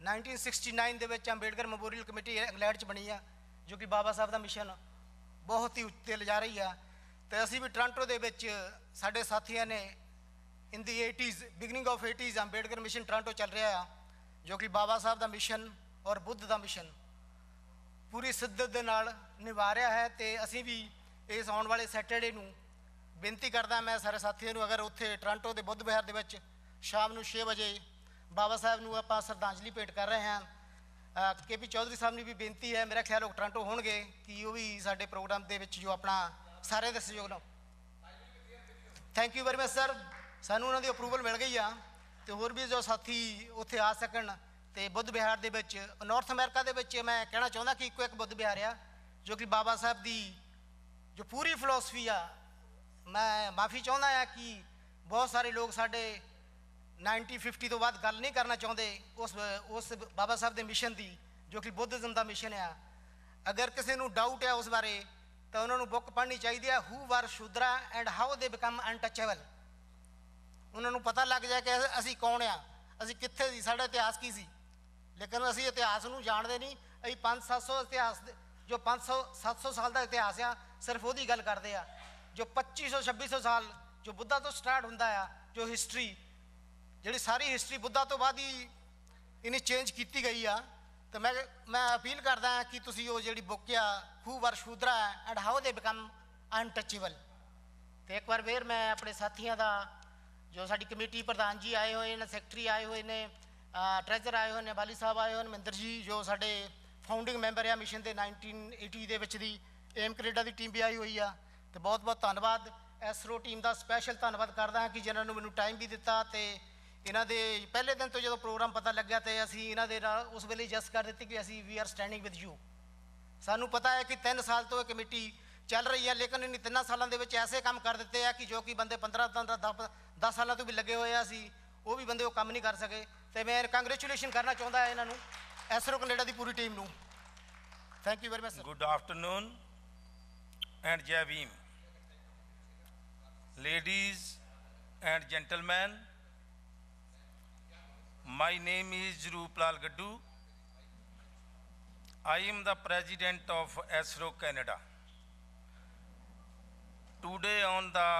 1969 ਦੇ ਵਿੱਚ ਅੰਬੇਡਕਰ ਮੈਮੋਰੀਅਲ ਕਮੇਟੀ ਇੰਗਲੈਂਡ 'ਚ ਬਣੀ ਆ ਜੋ ਕਿ ਬਾਬਾ ਸਾਹਿਬ ਦਾ ਮਿਸ਼ਨ ਬਹੁਤ ਹੀ ਉੱਤੇ ਲਿਜਾ ਰਹੀ ਆ ਅਤੇ ਅਸੀਂ ਵੀ ਟੋਰਾਂਟੋ ਦੇ ਵਿੱਚ ਸਾਡੇ ਸਾਥੀਆਂ ਨੇ ਇਨ ਦੀ 80s beginning of 80s Ambedkar mission Toronto ਚੱਲ ਰਿਹਾ ਆ ਜੋ ਕਿ ਬਾਬਾ ਸਾਹਿਬ ਦਾ ਮਿਸ਼ਨ ਔਰ ਬੁੱਧ ਦਾ ਮਿਸ਼ਨ ਪੂਰੀ ਸਿੱਧਤ ਦੇ ਨਾਲ ਨਿਭਾ ਰਿਹਾ ਹੈ। ਅਤੇ ਅਸੀਂ ਵੀ ਇਸ ਆਉਣ ਵਾਲੇ ਸੈਟਰਡੇ ਨੂੰ ਬੇਨਤੀ ਕਰਦਾ ਮੈਂ ਸਾਰੇ ਸਾਥੀਆਂ ਨੂੰ ਅਗਰ ਉੱਥੇ ਟੋਰਾਂਟੋ ਦੇ ਬੁੱਧ ਵਿਹਾਰ ਦੇ ਵਿੱਚ ਸ਼ਾਮ ਨੂੰ 6 ਵਜੇ ਬਾਬਾ ਸਾਹਿਬ ਨੂੰ ਆਪਾਂ ਸ਼ਰਧਾਂਜਲੀ ਭੇਟ ਕਰ ਰਹੇ ਹਾਂ। KP ਚੌਧਰੀ ਸਾਹਿਬ ਨੇ ਵੀ ਬੇਨਤੀ ਹੈ ਮੇਰਾ ਖਿਆਲ ਉਹ ਟੋਰਾਂਟੋ ਹੋਣਗੇ ਕਿ ਉਹ ਵੀ ਸਾਡੇ ਪ੍ਰੋਗਰਾਮ ਦੇ ਵਿੱਚ ਜੋ ਆਪਣਾ ਸਾਰੇ ਦਾ ਸਹਿਯੋਗ ਨਾਲ thank you very much sir ਸਾਨੂੰ ਉਹਨਾਂ ਦੀ ਅਪਰੂਵਲ ਮਿਲ ਗਈ ਆ ਅਤੇ ਹੋਰ ਵੀ ਜੋ ਸਾਥੀ ਉੱਥੇ ਆ ਸਕਣ ਅਤੇ ਬੁੱਧ ਵਿਹਾਰ ਦੇ ਵਿੱਚ ਨਾਰਥ ਅਮਰੀਕਾ ਦੇ ਵਿੱਚ ਮੈਂ ਕਹਿਣਾ ਚਾਹੁੰਦਾ ਕਿ ਇੱਕੋ ਇੱਕ ਬੁੱਧ ਵਿਹਾਰ ਆ ਜੋ ਕਿ ਬਾਬਾ ਸਾਹਿਬ ਦੀ ਜੋ ਪੂਰੀ ਫਿਲੋਸਫੀ ਆ ਮੈਂ ਮਾਫੀ ਚਾਹੁੰਦਾ ਆ ਕਿ ਬਹੁਤ ਸਾਰੇ ਲੋਕ ਸਾਡੇ 1950 ਤੋਂ ਬਾਅਦ ਗੱਲ ਨਹੀਂ ਕਰਨਾ ਚਾਹੁੰਦੇ ਉਸ ਬਾਬਾ ਸਾਹਿਬ ਦੇ ਮਿਸ਼ਨ ਦੀ ਜੋ ਕਿ ਬੁੱਧਜ਼ਮ ਦਾ ਮਿਸ਼ਨ ਆ। ਅਗਰ ਕਿਸੇ ਨੂੰ ਡਾਊਟ ਹੈ ਉਸ ਬਾਰੇ ਤਾਂ ਉਹਨਾਂ ਨੂੰ ਬੁੱਕ ਪੜ੍ਹਨੀ ਚਾਹੀਦੀ ਹੈ ਹੂ ਵਰ ਸ਼ੂਦਰਾ ਐਂਡ ਹਾਊ ਦੇ ਬਿਕਮ ਅਨਟੱਚੇਬਲ। ਉਹਨਾਂ ਨੂੰ ਪਤਾ ਲੱਗ ਜਾਏ ਕਿ ਅਸੀਂ ਕੌਣ ਆ ਅਸੀਂ ਕਿੱਥੇ ਸੀ ਸਾਡਾ ਇਤਿਹਾਸ ਕੀ ਸੀ ਲੇਕਿਨ ਅਸੀਂ ਇਤਿਹਾਸ ਨੂੰ ਜਾਣਦੇ ਨਹੀਂ। ਅਸੀਂ 500-700 ਇਤਿਹਾਸ ਜੋ 500-700 ਸਾਲ ਦਾ ਇਤਿਹਾਸ ਆ ਸਿਰਫ ਉਹਦੀ ਗੱਲ ਕਰਦੇ ਆ ਜੋ 2500-2600 ਸਾਲ ਜੋ ਬੁੱਧਾ ਤੋਂ ਸਟਾਰਟ ਹੁੰਦਾ ਆ ਜੋ ਹਿਸਟਰੀ ਜਿਹੜੀ ਸਾਰੀ ਹਿਸਟਰੀ ਬੁੱਧਾ ਤੋਂ ਬਾਅਦ ਹੀ ਇਹਨੇ ਚੇਂਜ ਕੀਤੀ ਗਈ ਆ। ਤਾਂ ਮੈਂ ਅਪੀਲ ਕਰਦਾ ਹਾਂ ਕਿ ਤੁਸੀਂ ਉਹ ਜਿਹੜੀ ਬੁੱਕ ਆ ਹੂ ਵਰ ਸ਼ੂਦਰਾ ਐਂਡ ਹਾਊ ਦੇ ਬਿਕਮ ਅਨਟੱਚੇਬਲ ਅਤੇ ਇੱਕ ਵਾਰ ਫੇਰ ਮੈਂ ਆਪਣੇ ਸਾਥੀਆਂ ਦਾ ਜੋ ਸਾਡੀ ਕਮੇਟੀ ਪ੍ਰਧਾਨ ਜੀ ਆਏ ਹੋਏ ਨੇ ਸੈਕਟਰੀ ਆਏ ਹੋਏ ਨੇ ਟਰੈਜਰ ਆਏ ਹੋਏ ਨੇ ਬਾਲੀ ਸਾਹਿਬ ਆਏ ਹੋਏ ਨੇ ਮਹਿੰਦਰ ਜੀ ਜੋ ਸਾਡੇ ਫਾਊਂਡਿੰਗ ਮੈਂਬਰ ਆ ਮਿਸ਼ਨ ਦੇ 1980 ਦੇ ਵਿੱਚ ਦੀ ਏਮ ਕੈਨੇਡਾ ਦੀ ਟੀਮ ਵੀ ਆਈ ਹੋਈ ਆ ਅਤੇ ਬਹੁਤ ਬਹੁਤ ਧੰਨਵਾਦ ਐਸਰੋ ਟੀਮ ਦਾ ਸਪੈਸ਼ਲ ਧੰਨਵਾਦ ਕਰਦਾ ਹਾਂ ਕਿ ਜਿਨ੍ਹਾਂ ਨੂੰ ਮੈਨੂੰ ਟਾਈਮ ਵੀ ਦਿੱਤਾ ਅਤੇ ਇਹਨਾਂ ਦੇ ਪਹਿਲੇ ਦਿਨ ਤੋਂ ਜਦੋਂ ਪ੍ਰੋਗਰਾਮ ਪਤਾ ਲੱਗਿਆ ਅਤੇ ਅਸੀਂ ਇਹਨਾਂ ਦੇ ਨਾਲ ਉਸ ਵੇਲੇ ਜਸ ਕਰ ਦਿੱਤੀ ਕਿ ਅਸੀਂ we are standing with you. ਸਾਨੂੰ ਪਤਾ ਹੈ ਕਿ 3 ਸਾਲ ਤੋਂ ਇਹ ਕਮੇਟੀ ਚੱਲ ਰਹੀ ਹੈ ਲੇਕਿਨ ਇਹਨਾਂ 3 ਸਾਲਾਂ ਦੇ ਵਿੱਚ ਐਸੇ ਕੰਮ ਕਰ ਦਿੱਤੇ ਆ ਕਿ ਜੋ ਕਿ ਬੰਦੇ 10 ਸਾਲਾਂ ਤੋਂ ਵੀ ਲੱਗੇ ਹੋਏ ਆ ਅਸੀਂ ਉਹ ਵੀ ਬੰਦੇ ਉਹ ਕੰਮ ਨਹੀਂ ਕਰ ਸਕੇ ਅਤੇ ਮੈਂ ਕੰਗਰੈਚੁਲੇਸ਼ਨ ਕਰਨਾ ਚਾਹੁੰਦਾ ਇਹਨਾਂ ਨੂੰ ਐਸਰੋ ਕੈਨੇਡਾ ਦੀ ਪੂਰੀ ਟੀਮ ਨੂੰ। Thank you very much sir. Good afternoon and Jai Bhim. Ladies and gentlemen, my name is Roopal Gaddu. I am the president of AISRO Canada. Today on the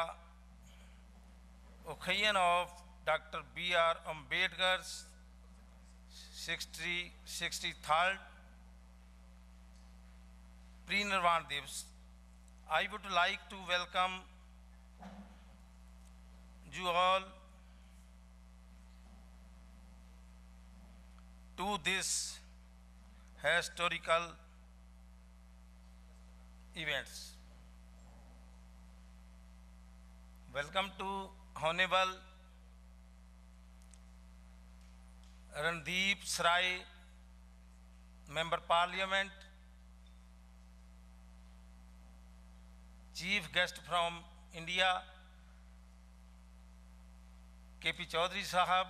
occasion of Dr. B.R. Ambedkar's 63rd pre-Nirwan Divas, I would like to welcome you all to this historical events. Welcome to Honorable Randeep Sarai, Member Parliament, Chief Guest from India, KP Chaudhary Sahab,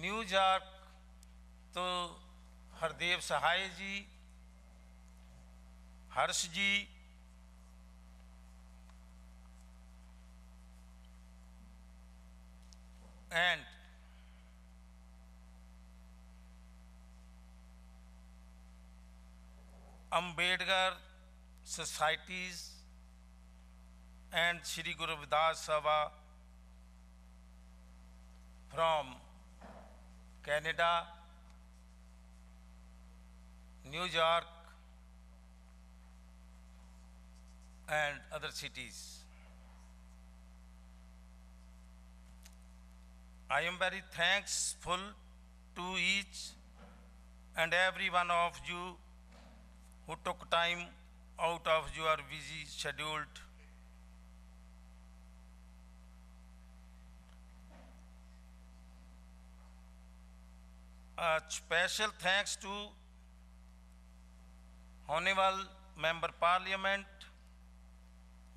New York to Hardev Sahai ji, Harsh ji, and Ambedkar societies and Shri Guru Vidas Sabha from Canada, New York, and other cities. I am very thankful to each and every one of you who took time out of your busy schedule. A special thanks to Honorable Member Parliament,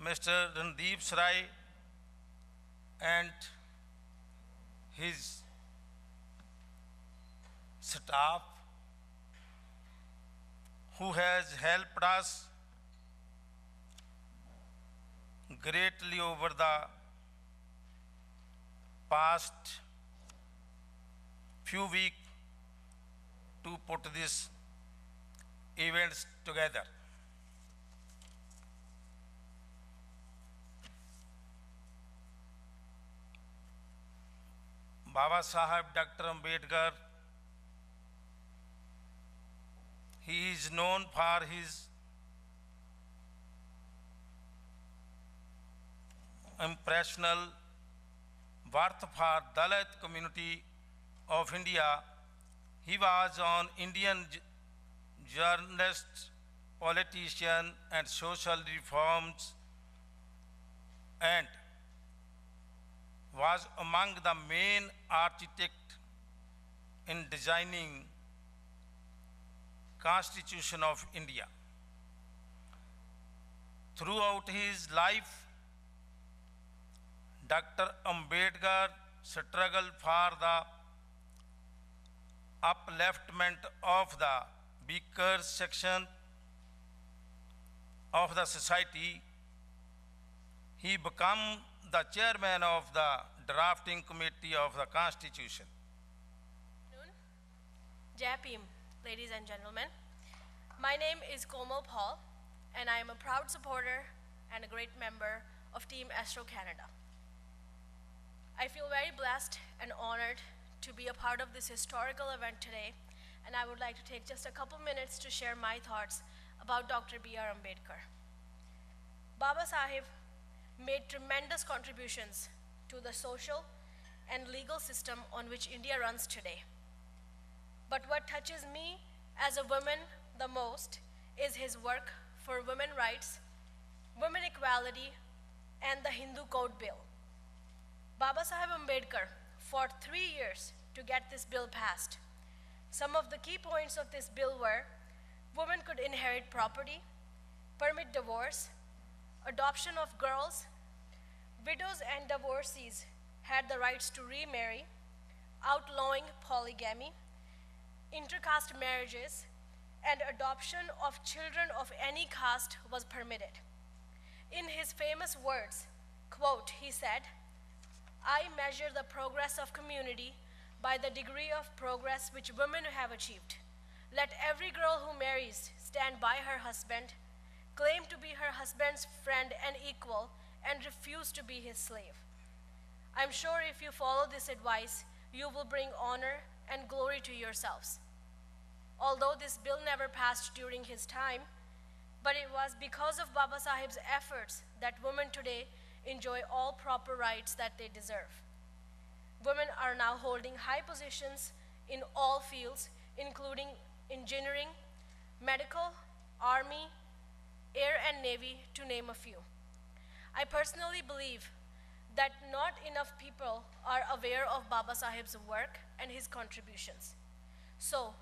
Mr. Randeep Sarai, and his staff, who has helped us greatly over the past few weeks to put these events together. Baba Sahib Dr. Ambedkar, he is known for his impressional worth for Dalit community of India. He was an Indian journalist, politician, and social reforms, and was among the main architects in designing Constitution of India. Throughout his life, Dr. Ambedkar struggled for the upliftment of the weaker section of the society. He became the chairman of the drafting committee of the Constitution. Jai Bhim, ladies and gentlemen. My name is Komal Paul, and I am a proud supporter and a great member of Team AISRO Canada. I feel very blessed and honored to be a part of this historical event today, and I would like to take just a couple minutes to share my thoughts about Dr. B.R. Ambedkar. Baba Sahib made tremendous contributions to the social and legal system on which India runs today. But what touches me as a woman the most is his work for women's rights, women equality, and the Hindu Code Bill. Baba Sahib Ambedkar fought 3 years to get this bill passed. Some of the key points of this bill were: women could inherit property, permit divorce, adoption of girls, widows and divorcees had the rights to remarry, outlawing polygamy, intercaste marriages, and adoption of children of any caste was permitted. In his famous words, quote, he said, "I measure the progress of community by the degree of progress which women have achieved. Let every girl who marries stand by her husband, claim to be her husband's friend and equal, and refuse to be his slave. I'm sure if you follow this advice, you will bring honor and glory to yourselves." Although this bill never passed during his time, but it was because of Baba Sahib's efforts that women today enjoy all proper rights that they deserve. Women are now holding high positions in all fields, including engineering, medical, army, air and navy, to name a few. I personally believe that not enough people are aware of Baba Sahib's work and his contributions. So,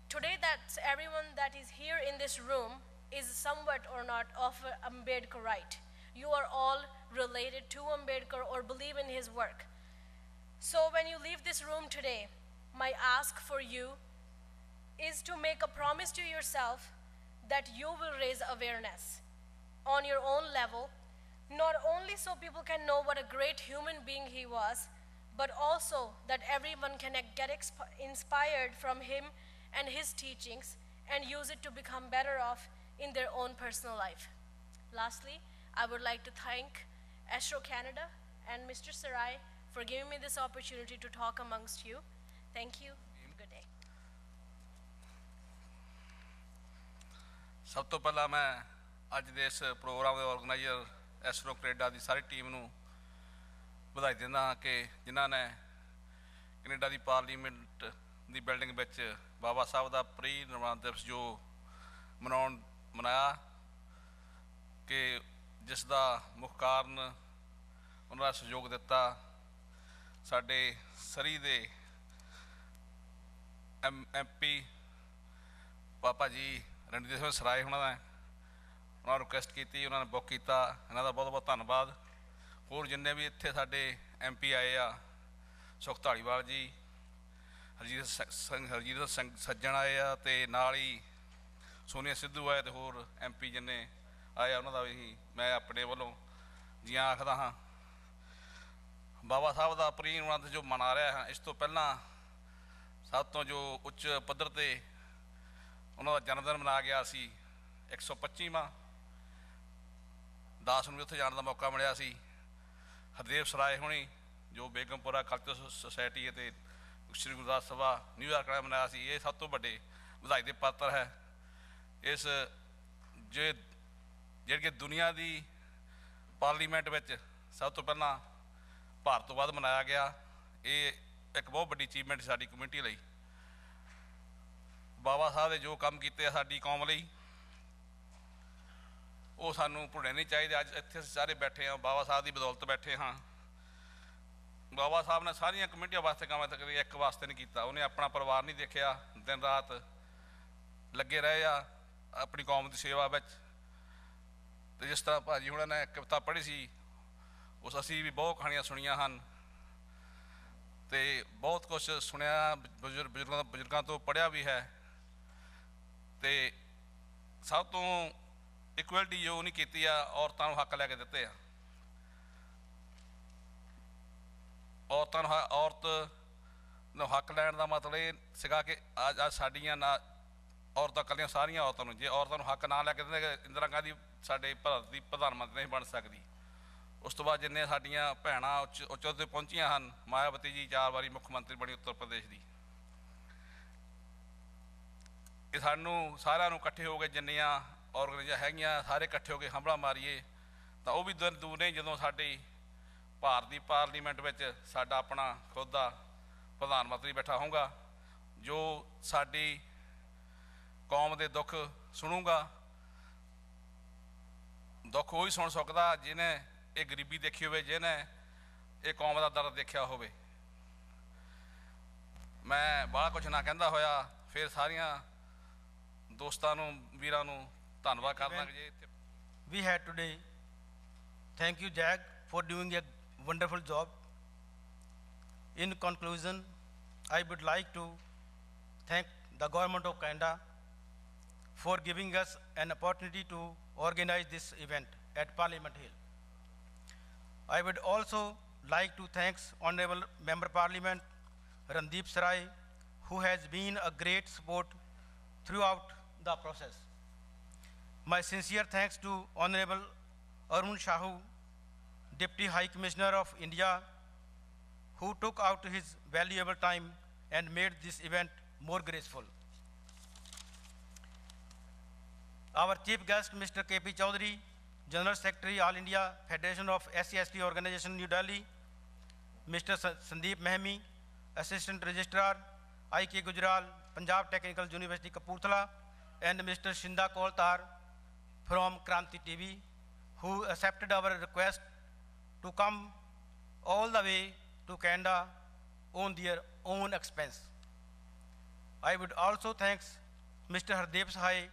today that's everyone that is here in this room is somewhat or not of Ambedkarite. You are all related to Ambedkar or believe in his work. So when you leave this room today, my ask for you is to make a promise to yourself that you will raise awareness on your own level, not only so people can know what a great human being he was, but also that everyone can get inspired from him and his teachings and use it to become better off in their own personal life. Lastly, I would like to thank AISRO Canada, and Mr. Sarai for giving me this opportunity to talk amongst you. Thank you. Good day. ਸਭ ਤੋਂ ਪਹਿਲਾਂ ਮੈਂ ਅੱਜ ਦੇ ਇਸ programme ਦੇ organiser ISRO Canada ਦੀ ਸਾਰੀ team ਨੂੰ ਵਧਾਈ ਦਿੰਦਾ ਹਾਂ ਕਿ ਜਿਨ੍ਹਾਂ ਨੇ ਕੈਨੇਡਾ ਦੀ ਪਾਰਲੀਮੈਂਟ ਦੀ ਬਿਲਡਿੰਗ ਵਿੱਚ ਬਾਬਾ ਸਾਹਿਬ ਦਾ ਪ੍ਰੀ ਨਿਰਵਾਣ ਦਿਵਸ ਜੋ ਮਨਾਇਆ ਕਿ ਜਿਸ ਦਾ ਮੁੱਖ ਕਾਰਨ ਉਹਨਾਂ ਦਾ ਸਹਿਯੋਗ ਦਿੱਤਾ ਸਾਡੇ ਸਰੀ ਦੇ MP ਪਾਪਾ ਜੀ ਰਣਜੀਤ ਸਿੰਘ ਸਰਾਏ ਉਹਨਾਂ ਦਾ ਉਹਨਾਂ ਨੂੰ ਰਿਕੁਐਸਟ ਕੀਤੀ, ਉਹਨਾਂ ਨੇ ਬੁੱਕ ਕੀਤਾ, ਇਹਨਾਂ ਦਾ ਬਹੁਤ ਬਹੁਤ ਧੰਨਵਾਦ। ਹੋਰ ਜਿੰਨੇ ਵੀ ਇੱਥੇ ਸਾਡੇ MP ਆਏ ਆ, ਸੁਖ ਧਾਲੀਵਾਲ ਜੀ, ਹਰਜੀਤ ਸਿੰਘ ਸੱਜਣ ਆਏ ਆ, ਅਤੇ ਨਾਲ ਹੀ ਸੋਨੀਆ ਸਿੱਧੂ ਆਏ, ਅਤੇ ਹੋਰ MP ਜਿੰਨੇ ਆਏ ਆ ਉਹਨਾਂ ਦਾ ਵੀ ਮੈਂ ਆਪਣੇ ਵੱਲੋਂ ਜੀ ਆਖਦਾ ਹਾਂ। ਬਾਬਾ ਸਾਹਿਬ ਦਾ ਪ੍ਰੀ ਨਿਰਵਾਣ ਜੋ ਮਨਾ ਰਿਹਾ ਹਾਂ, ਇਸ ਤੋਂ ਪਹਿਲਾਂ ਸਭ ਤੋਂ ਜੋ ਉੱਚ ਪੱਧਰ 'ਤੇ ਉਹਨਾਂ ਦਾ ਜਨਮ ਦਿਨ ਮਨਾਇਆ ਗਿਆ ਸੀ 125ਵਾਂ। 10 ਨੂੰ ਵੀ ਉੱਥੇ ਜਾਣ ਦਾ ਮੌਕਾ ਮਿਲਿਆ ਸੀ। ਹਰਦੇਵ ਸਰਾਏ ਹੋਣੀ ਜੋ ਬੇਗਮਪੁਰਾ ਕਲਚਰਲ ਸੁਸਾਇਟੀ ਅਤੇ ਸ਼੍ਰੀ ਗੁਰਦਾਸ ਸਭਾ ਨਿਊਯਾਰਕ ਨਾਲ ਮਨਾਇਆ ਸੀ, ਇਹ ਸਭ ਤੋਂ ਵੱਡੇ ਵਧਾਈ ਦੇ ਪਾਤਰ ਹੈ। ਇਸ ਜਿਹੜੀ ਕਿ ਦੁਨੀਆ ਦੀ ਪਾਰਲੀਮੈਂਟ ਵਿੱਚ ਸਭ ਤੋਂ ਪਹਿਲਾਂ ਭਾਰਤ ਤੋਂ ਬਾਅਦ ਮਨਾਇਆ ਗਿਆ, ਇਹ ਇੱਕ ਬਹੁਤ ਵੱਡੀ ਅਚੀਵਮੈਂਟ ਸਾਡੀ ਕਮਿਊਨਿਟੀ ਲਈ। ਬਾਬਾ ਸਾਹਿਬ ਨੇ ਜੋ ਕੰਮ ਕੀਤੇ ਆ ਸਾਡੀ ਕੌਮ ਲਈ, ਉਹ ਸਾਨੂੰ ਭੁੱਲਣੇ ਨਹੀਂ ਚਾਹੀਦੇ। ਅੱਜ ਇੱਥੇ ਅਸੀਂ ਸਾਰੇ ਬੈਠੇ ਹਾਂ, ਬਾਬਾ ਸਾਹਿਬ ਦੀ ਬਦੌਲਤ ਬੈਠੇ ਹਾਂ। ਬਾਬਾ ਸਾਹਿਬ ਨੇ ਸਾਰੀਆਂ ਕਮਿਊਨਿਟੀਆਂ ਵਾਸਤੇ ਕੰਮ ਕਦੇ ਇੱਕ ਵਾਸਤੇ ਨਹੀਂ ਕੀਤਾ। ਉਹਨੇ ਆਪਣਾ ਪਰਿਵਾਰ ਨਹੀਂ ਦੇਖਿਆ, ਦਿਨ ਰਾਤ ਲੱਗੇ ਰਹੇ ਆ ਆਪਣੀ ਕੌਮ ਦੀ ਸੇਵਾ ਵਿੱਚ। ਅਤੇ ਜਿਸ ਤਰ੍ਹਾਂ ਭਾਜੀ ਹੁਣਾਂ ਨੇ ਕਵਿਤਾ ਪੜ੍ਹੀ ਸੀ, ਉਸ ਅਸੀਂ ਵੀ ਬਹੁਤ ਕਹਾਣੀਆਂ ਸੁਣੀਆਂ ਹਨ ਅਤੇ ਬਹੁਤ ਕੁਛ ਸੁਣਿਆ, ਬਜ਼ੁਰਗਾਂ ਤੋਂ ਪੜ੍ਹਿਆ ਵੀ ਹੈ। ਅਤੇ ਸਭ ਤੋਂ ਇਕੁਐਲਿਟੀ ਜੋ ਨਹੀਂ ਕੀਤੀ ਆ, ਔਰਤਾਂ ਨੂੰ ਹੱਕ ਲੈ ਕੇ ਦਿੱਤੇ ਆ। ਔਰਤ ਨੂੰ ਹੱਕ ਲੈਣ ਦਾ ਮਤਲਬ ਇਹ ਸੀਗਾ ਕਿ ਅੱਜ ਸਾਡੀਆਂ ਔਰਤਾਂ ਇਕੱਲੀਆਂ ਸਾਰੀਆਂ ਔਰਤਾਂ ਨੂੰ, ਜੇ ਔਰਤਾਂ ਨੂੰ ਹੱਕ ਨਾ ਲੈ ਕੇ ਦਿੰਦੇ, ਇੰਦਰਾ ਗਾਂਧੀ ਸਾਡੇ ਭਾਰਤ ਦੀ ਪ੍ਰਧਾਨ ਮੰਤਰੀ ਨਹੀਂ ਬਣ ਸਕਦੀ। ਉਸ ਤੋਂ ਬਾਅਦ ਜਿੰਨੇ ਸਾਡੀਆਂ ਭੈਣਾਂ ਉੱਚ ਅਹੁਦੇ ਪਹੁੰਚੀਆਂ ਹਨ, ਮਾਇਆਵਤੀ ਜੀ 4 ਵਾਰੀ ਮੁੱਖ ਮੰਤਰੀ ਬਣੀ ਉੱਤਰ ਪ੍ਰਦੇਸ਼ ਦੀ। ਇਹ ਸਾਨੂੰ ਸਾਰਿਆਂ ਨੂੰ ਇਕੱਠੇ ਹੋ ਕੇ ਜਿੰਨੀਆਂ ਔਰਗਨਾਈਜ਼ਾਂ ਹੈਗੀਆਂ ਸਾਰੇ ਇਕੱਠੇ ਹੋ ਕੇ ਹੰਭਲਾ ਮਾਰੀਏ ਤਾਂ ਉਹ ਵੀ ਦਿਨ ਦੂਰ ਨਹੀਂ ਜਦੋਂ ਸਾਡੀ ਭਾਰਤ ਦੀ ਪਾਰਲੀਮੈਂਟ ਵਿੱਚ ਸਾਡਾ ਆਪਣਾ ਖੁਦ ਦਾ ਪ੍ਰਧਾਨ ਮੰਤਰੀ ਬੈਠਾ ਹੋਊਗਾ, ਜੋ ਸਾਡੀ ਕੌਮ ਦੇ ਦੁੱਖ ਸੁਣੂਗਾ। ਦੁੱਖ ਉਹੀ ਸੁਣ ਸਕਦਾ ਜਿਹਨੇ ਇਹ ਗਰੀਬੀ ਦੇਖੀ ਹੋਵੇ, ਜਿਹਨੇ ਇਹ ਕੌਮ ਦਾ ਦਰਦ ਦੇਖਿਆ ਹੋਵੇ। ਮੈਂ ਬਾਹਲਾ ਕੁਛ ਨਾ ਕਹਿੰਦਾ ਹੋਇਆ ਫਿਰ ਸਾਰੀਆਂ ਦੋਸਤਾਂ ਨੂੰ, ਵੀਰਾਂ ਨੂੰ ਧੰਨਵਾਦ ਕਰਦਾ ਜੀ। We had today, thank you Jack for doing a wonderful job. In conclusion, I would like to thank the government of Canada for giving us an opportunity to organize this event at Parliament Hill. I would also like to thank Honorable Member Parliament Randeep Sarai, who has been a great support throughout the process. My sincere thanks to Honorable Arun Shahu, Deputy High Commissioner of India, who took out his valuable time and made this event more graceful. Our chief guest, Mr. K.P. Chaudhary, General Secretary, All India Federation of SC/ST Organization, New Delhi, Mr. Sandeep Mehmi, Assistant Registrar, I.K. Gujral, Punjab Technical University, Kapurthala, and Mr. Shinda Koltar from Kranti TV, who accepted our request to come all the way to Canada on their own expense. I would also thank Mr. Hardev Sahai,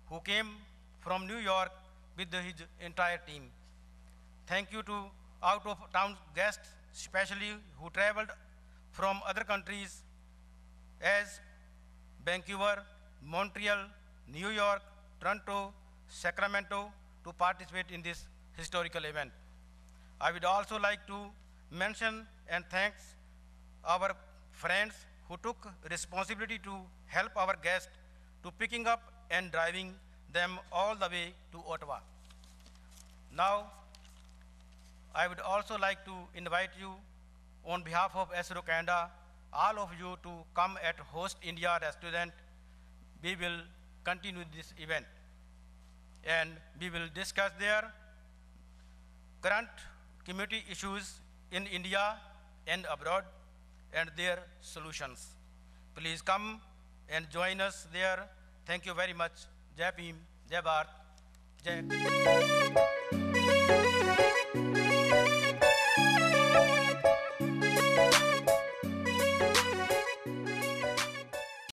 who came from New York with his entire team. Thank you to out-of-town guests, especially who traveled from other countries as Vancouver, Montreal, New York, Toronto, Sacramento to participate in this historical event. I would also like to mention and thank our friends who took responsibility to help our guests to picking up and driving them all the way to Ottawa. Now, I would also like to invite you on behalf of AISRO Canada, all of you to come at Host India restaurant. We will continue this event and we will discuss there current community issues in India and abroad and their solutions. Please come and join us there. Thank you very much. Jai Bhim, Jai Bharat, Jai.